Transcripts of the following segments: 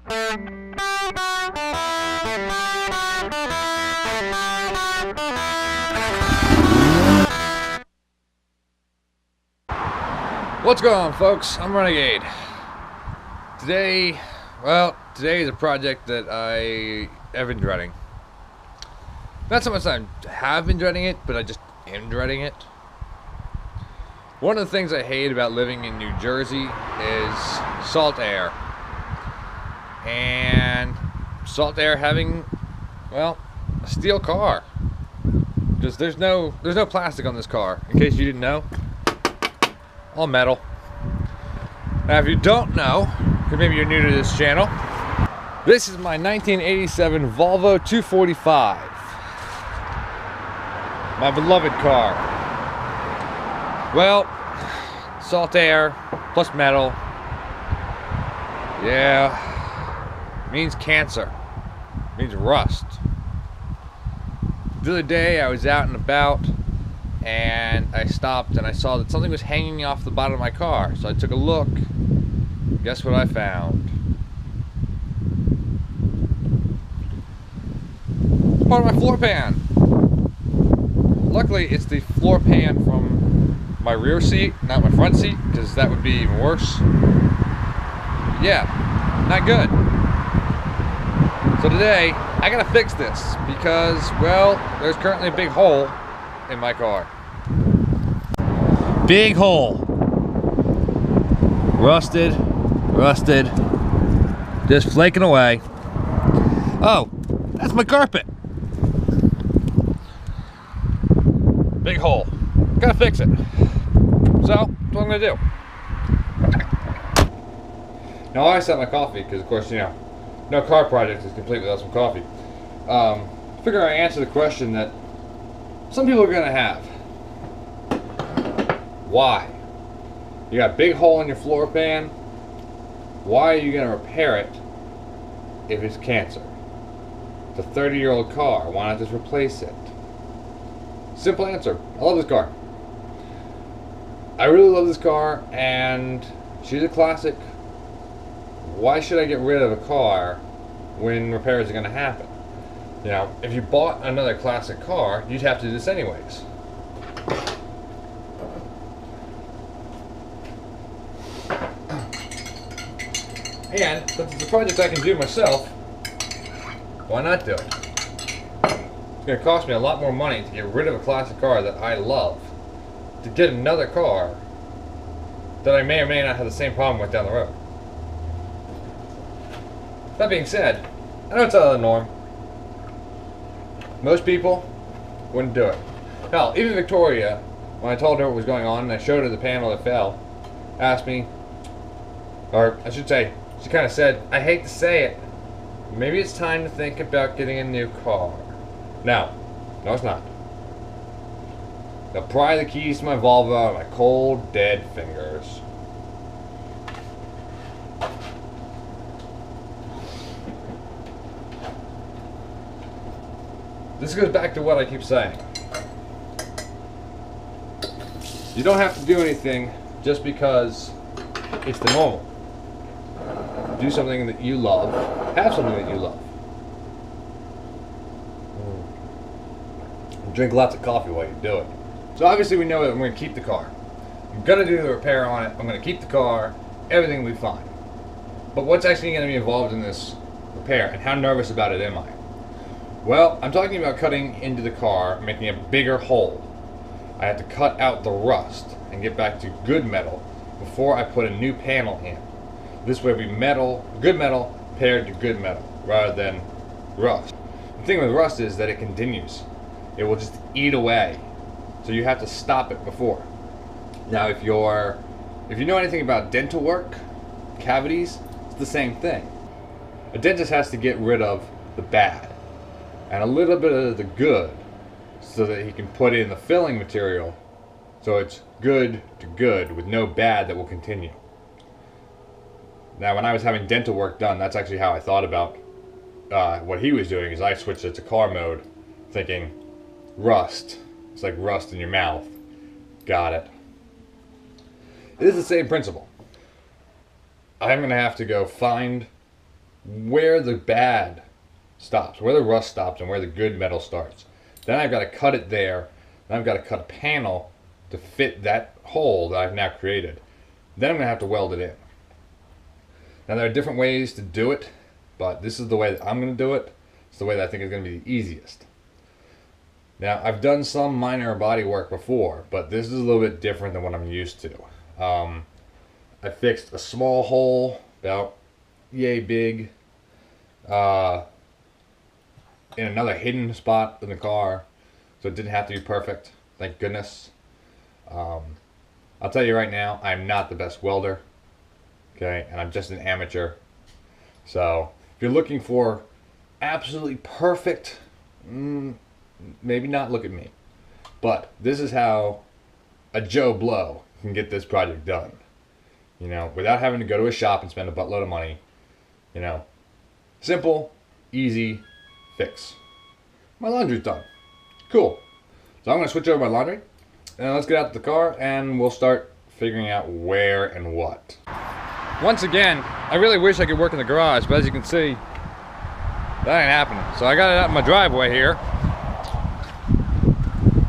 What's going on, folks? I'm Renegade. Today is a project that I have been dreading. Not so much that I have been dreading it, but I just am dreading it. One of the things I hate about living in New Jersey is salt air. And salt air having, well, a steel car. Because there's no plastic on this car, in case you didn't know. All metal. Now, if you don't know, because maybe you're new to this channel, this is my 1987 Volvo 245. My beloved car. Well, salt air plus metal. Yeah, means cancer. Means rust. The other day I was out and about, and I stopped and I saw that something was hanging off the bottom of my car. So I took a look. Guess what I found? Part of my floor pan. Luckily, it's the floor pan from my rear seat, not my front seat, because that would be even worse. Yeah, not good. So today, I gotta fix this because, well, there's currently a big hole in my car. Big hole. Rusted, just flaking away. Oh, that's my carpet. Big hole. Gotta fix it. So, that's what I'm gonna do. Now, I always have my coffee because, of course, you know, no car project is complete without some coffee. Figure I answer the question that some people are gonna have. Why? You got a big hole in your floor pan. Why are you gonna repair it if it's cancer? It's a 30-year-old car. Why not just replace it? Simple answer. I love this car. I really love this car, and she's a classic. Why should I get rid of a car when repairs are gonna happen? You know, if you bought another classic car, you'd have to do this anyways. And since it's a project I can do myself, why not do it? It's going to cost me a lot more money to get rid of a classic car that I love to get another car that I may or may not have the same problem with down the road. That being said, I know it's out of the norm. Most people wouldn't do it. Hell, even Victoria, when I told her what was going on and I showed her the panel that fell, asked me, or I should say, she kind of said, I hate to say it, maybe it's time to think about getting a new car. No, it's not. They'll pry the keys to my Volvo out of my cold, dead fingers. This goes back to what I keep saying. You don't have to do anything just because it's the normal. Do something that you love. Have something that you love. Drink lots of coffee while you do it. So obviously we know that I'm going to keep the car. I'm going to do the repair on it. I'm going to keep the car. Everything will be fine. But what's actually going to be involved in this repair, and how nervous about it am I? Well, I'm talking about cutting into the car, making a bigger hole. I have to cut out the rust and get back to good metal before I put a new panel in. This way it'll be metal, good metal paired to good metal rather than rust. The thing with rust is that it continues. It will just eat away. So you have to stop it before. Now if you know anything about dental work, cavities, it's the same thing. A dentist has to get rid of the bad and a little bit of the good so that he can put in the filling material so it's good to good with no bad that will continue. Now when I was having dental work done, that's actually how I thought about what he was doing. Is I switched it to car mode thinking rust, it's like rust in your mouth. Got it. It is the same principle. I'm going to have to go find where the bad stops, where the rust stops, and where the good metal starts. Then I've got to cut it there. Then I've got to cut a panel to fit that hole that I've now created. Then I'm going to have to weld it in. Now there are different ways to do it, but this is the way that I'm going to do it. It's the way that I think is going to be the easiest. Now I've done some minor body work before, but this is a little bit different than what I'm used to. I fixed a small hole, about yay big, in another hidden spot in the car, so it didn't have to be perfect, thank goodness. I'll tell you right now, I'm not the best welder, okay, and I'm just an amateur. So if you're looking for absolutely perfect, maybe not look at me. But this is how a Joe Blow can get this project done. You know, without having to go to a shop and spend a buttload of money. You know, simple, easy fix. My laundry's done. Cool. So I'm going to switch over my laundry. And let's get out to the car and we'll start figuring out where and what. Once again, I really wish I could work in the garage, but as you can see, that ain't happening. So I got it out in my driveway here.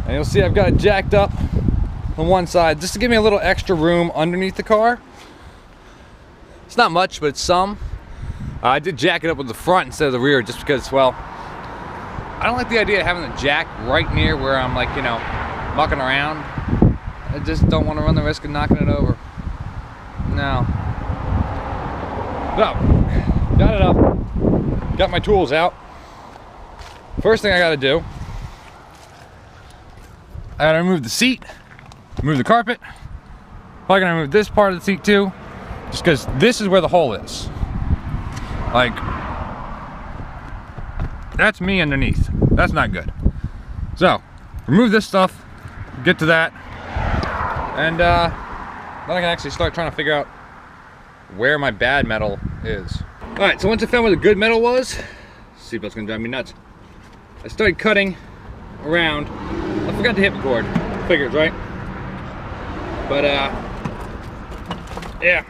And you'll see I've got it jacked up on one side just to give me a little extra room underneath the car. It's not much, but it's some. I did jack it up with the front instead of the rear just because, well, I don't like the idea of having the jack right near where I'm, like, you know, mucking around. I just don't want to run the risk of knocking it over. No. So, got it up. Got my tools out. First thing I got to do, I got to remove the seat, remove the carpet. Probably going to remove this part of the seat too, just because this is where the hole is. Like, that's me underneath. That's not good. So, remove this stuff, get to that, and then I can actually start trying to figure out where my bad metal is. Alright, so once I found where the good metal was, seatbelt's gonna drive me nuts. I started cutting around. I forgot to hit record. Figures, right? But yeah,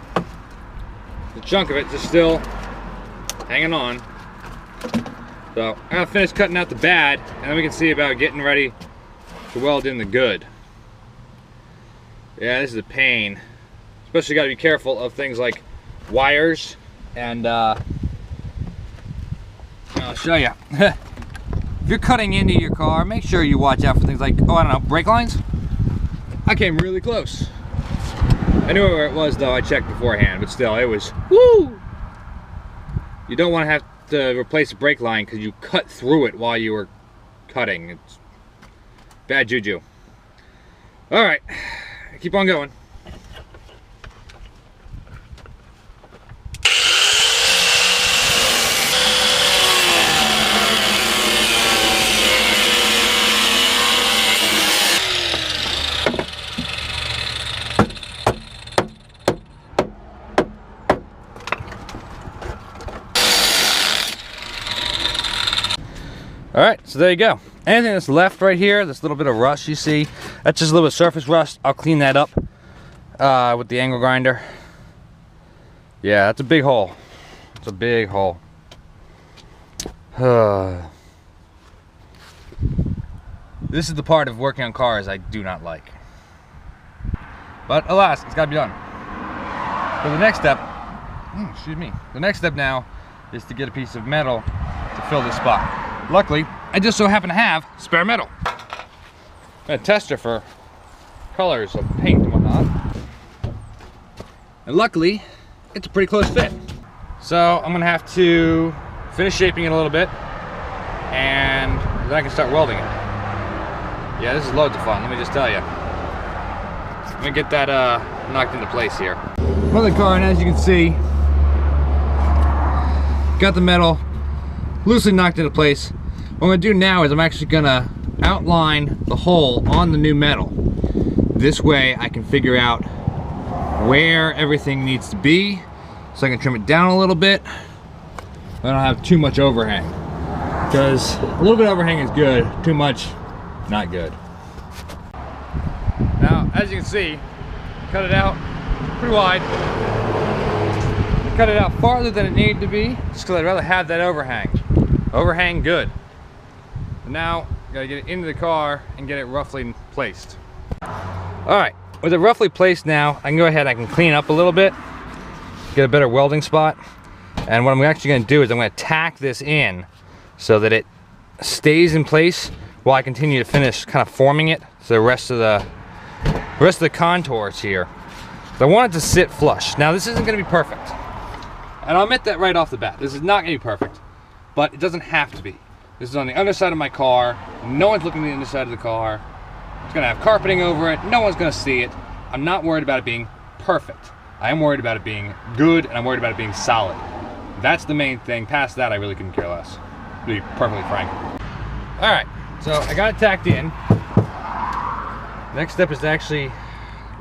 the chunk of it is still hanging on. So I'm gonna finish cutting out the bad, and then we can see about getting ready to weld in the good. Yeah, this is a pain. Especially got to be careful of things like wires, and I'll show you. If you're cutting into your car, make sure you watch out for things like, oh, I don't know, brake lines. I came really close. I knew where it was though, I checked beforehand, but still, it was, woo! You don't want to have to replace a brake line because you cut through it while you were cutting. It's bad juju. Alright, keep on going. Alright, so there you go. Anything that's left right here, this little bit of rust you see, that's just a little bit of surface rust. I'll clean that up with the angle grinder. Yeah, that's a big hole. It's a big hole. This is the part of working on cars I do not like. But alas, it's gotta be done. So the next step, excuse me, the next step now is to get a piece of metal to fill this spot. Luckily, I just so happen to have spare metal. A tester for colors of paint and whatnot. And luckily, it's a pretty close fit. So I'm gonna have to finish shaping it a little bit, and then I can start welding it. Yeah, this is loads of fun, let me just tell you. Let me get that knocked into place here. For the car, and as you can see, got the metal loosely knocked into place. What I'm going to do now is I'm actually going to outline the hole on the new metal. This way I can figure out where everything needs to be, so I can trim it down a little bit. I don't have too much overhang, because a little bit of overhang is good, too much, not good. Now, as you can see, cut it out pretty wide. cut it out farther than it needed to be, just because I'd rather have that overhang. Overhang, good. But now, gotta get it into the car and get it roughly placed. Alright, with it roughly placed now, I can go ahead and I can clean up a little bit, get a better welding spot. And what I'm actually gonna do is I'm gonna tack this in so that it stays in place while I continue to finish kind of forming it so the rest of the contours here. I want it to sit flush. Now this isn't going to be perfect, and I'll admit that right off the bat. This is not going to be perfect, but it doesn't have to be. This is on the underside of my car. No one's looking at the underside of the car. It's going to have carpeting over it. No one's going to see it. I'm not worried about it being perfect. I am worried about it being good, and I'm worried about it being solid. That's the main thing. Past that, I really couldn't care less, to be perfectly frank. All right, so I got it tacked in. Next step is to actually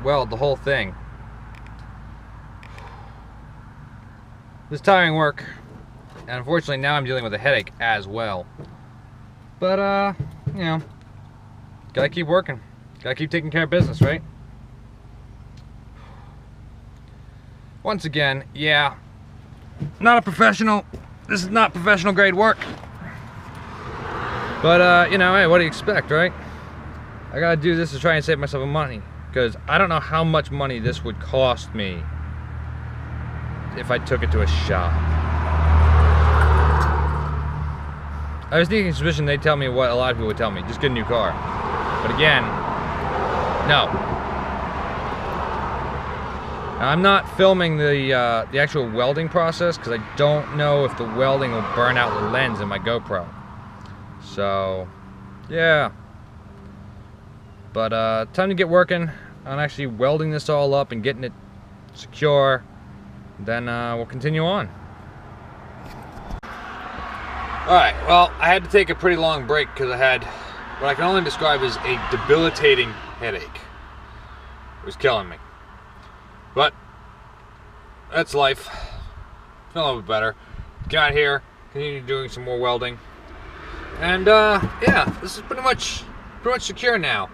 weld the whole thing. This is tiring work, and unfortunately now I'm dealing with a headache as well. But you know, gotta keep working. Gotta keep taking care of business, right? Once again, yeah, not a professional. This is not professional grade work. But you know, hey, what do you expect, right? I gotta do this to try and save myself money, because I don't know how much money this would cost me if I took it to a shop. I was thinking suspicion they'd tell me what a lot of people would tell me, just get a new car. But again, no. Now, I'm not filming the actual welding process because I don't know if the welding will burn out the lens in my GoPro. So, yeah. But time to get working on actually welding this all up and getting it secure. Then we'll continue on. Alright, well, I had to take a pretty long break because I had what I can only describe as a debilitating headache. It was killing me. But that's life. Feel a little bit better. Get out here, continue doing some more welding. And yeah, this is pretty much secure now.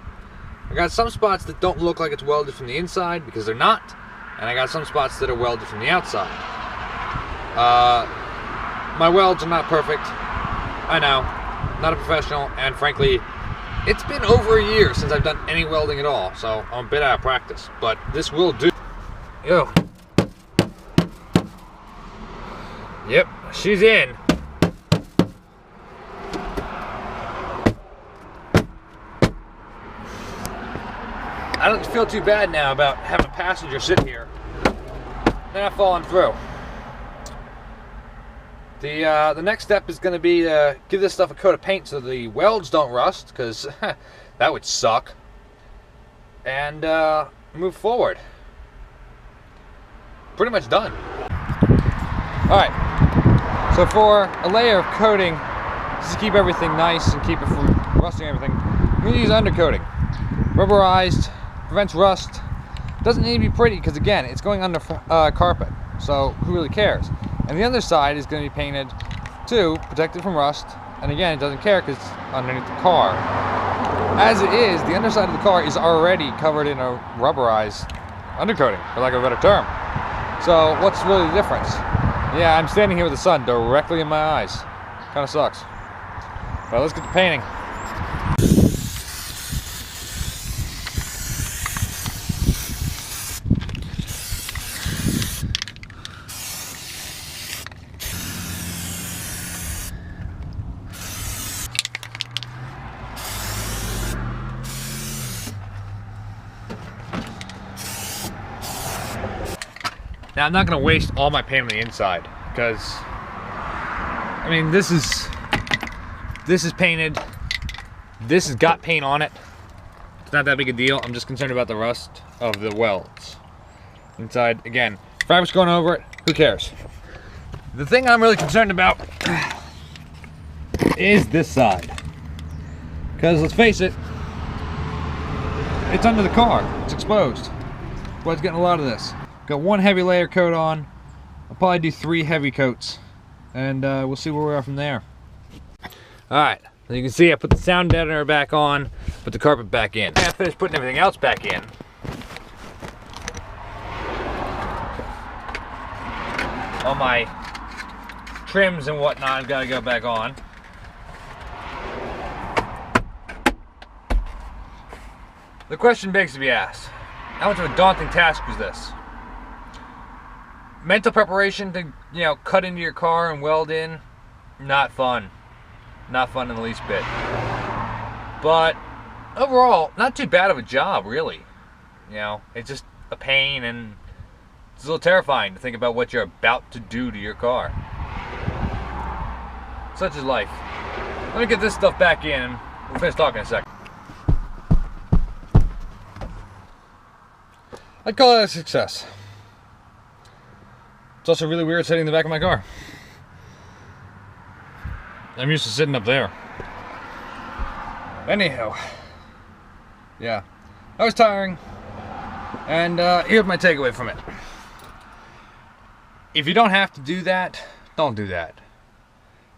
I got some spots that don't look like it's welded from the inside because they're not. And I got some spots that are welded from the outside. My welds are not perfect. I know, not a professional, and frankly, it's been over a year since I've done any welding at all, so I'm a bit out of practice, but this will do. Yo. Yep, she's in. I don't feel too bad now about having a passenger sit here. They're not falling through. The next step is going to be to give this stuff a coat of paint so the welds don't rust, because that would suck. And move forward. Pretty much done. Alright, so for a layer of coating, just to keep everything nice and keep it from rusting everything, I'm going to use undercoating. Rubberized, prevents rust. Doesn't need to be pretty because, again, it's going under carpet, so who really cares? And the other side is going to be painted to protect it from rust, and again, it doesn't care because it's underneath the car. As it is, the underside of the car is already covered in a rubberized undercoating, for lack of a better term. So what's really the difference? Yeah, I'm standing here with the sun directly in my eyes. Kind of sucks. But let's get to painting. Now, I'm not going to waste all my paint on the inside because, I mean, this is painted. This has got paint on it. It's not that big a deal. I'm just concerned about the rust of the welds. Inside, again, fabric's going over it. Who cares? The thing I'm really concerned about is this side. Because, let's face it, it's under the car. It's exposed. Well, it's getting a lot of this. Got one heavy layer coat on. I'll probably do 3 heavy coats, and we'll see where we are from there. Alright, as you can see, I put the sound deadener back on, put the carpet back in. I finished putting everything else back in. All my trims and whatnot gotta go back on. The question begs to be asked, how much of a daunting task was this? Mental preparation to, you know, cut into your car and weld in, not fun. Not fun in the least bit. But overall, not too bad of a job, really. You know, it's just a pain, and it's a little terrifying to think about what you're about to do to your car. Such is life. Let me get this stuff back in. We'll finish talking in a second. I'd call it a success. It's also really weird sitting in the back of my car. I'm used to sitting up there. Anyhow. Yeah. That was tiring. And here's my takeaway from it. If you don't have to do that, don't do that.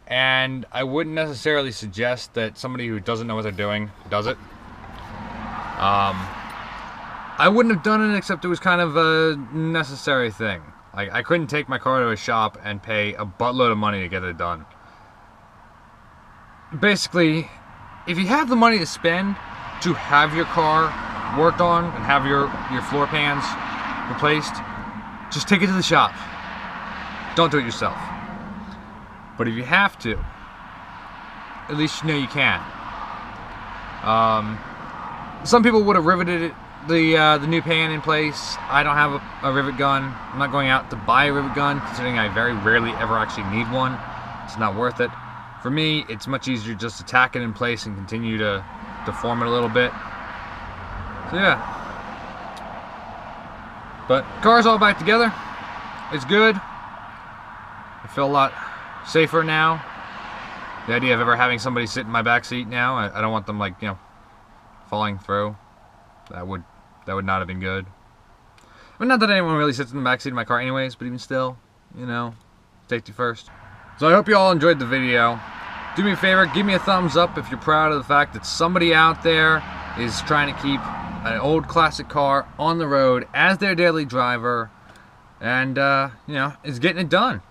And I wouldn't necessarily suggest that somebody who doesn't know what they're doing does it. I wouldn't have done it except it was kind of a necessary thing. Like, I couldn't take my car to a shop and pay a buttload of money to get it done. Basically, if you have the money to spend to have your car worked on and have your floor pans replaced, just take it to the shop. Don't do it yourself. But if you have to, at least you know you can. Some people would have riveted the new pan in place. I don't have a rivet gun. I'm not going out to buy a rivet gun, considering I very rarely ever actually need one. It's not worth it. For me, it's much easier just to tack it in place and continue to deform it a little bit. So yeah. But car's all back together. It's good. I feel a lot safer now. The idea of ever having somebody sit in my back seat now, I don't want them, like, you know, falling through. That would not have been good. I mean, not that anyone really sits in the back seat of my car anyways, but even still, you know, safety first. So I hope you all enjoyed the video. Do me a favor, give me a thumbs up if you're proud of the fact that somebody out there is trying to keep an old classic car on the road as their daily driver, and you know, is getting it done.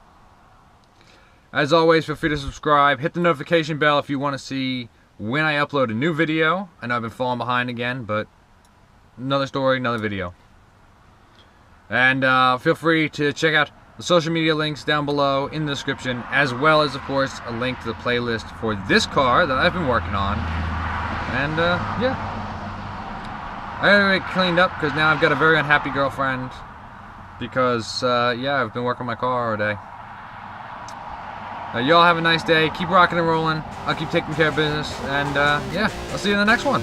As always, feel free to subscribe, hit the notification bell if you want to see when I upload a new video. I know I've been falling behind again, but another story, another video. And feel free to check out the social media links down below in the description, as well as, of course, a link to the playlist for this car that I've been working on. And yeah, I gotta get cleaned up because now I've got a very unhappy girlfriend because yeah, I've been working on my car all day. Y'all have a nice day. Keep rocking and rolling. I'll keep taking care of business. And yeah, I'll see you in the next one.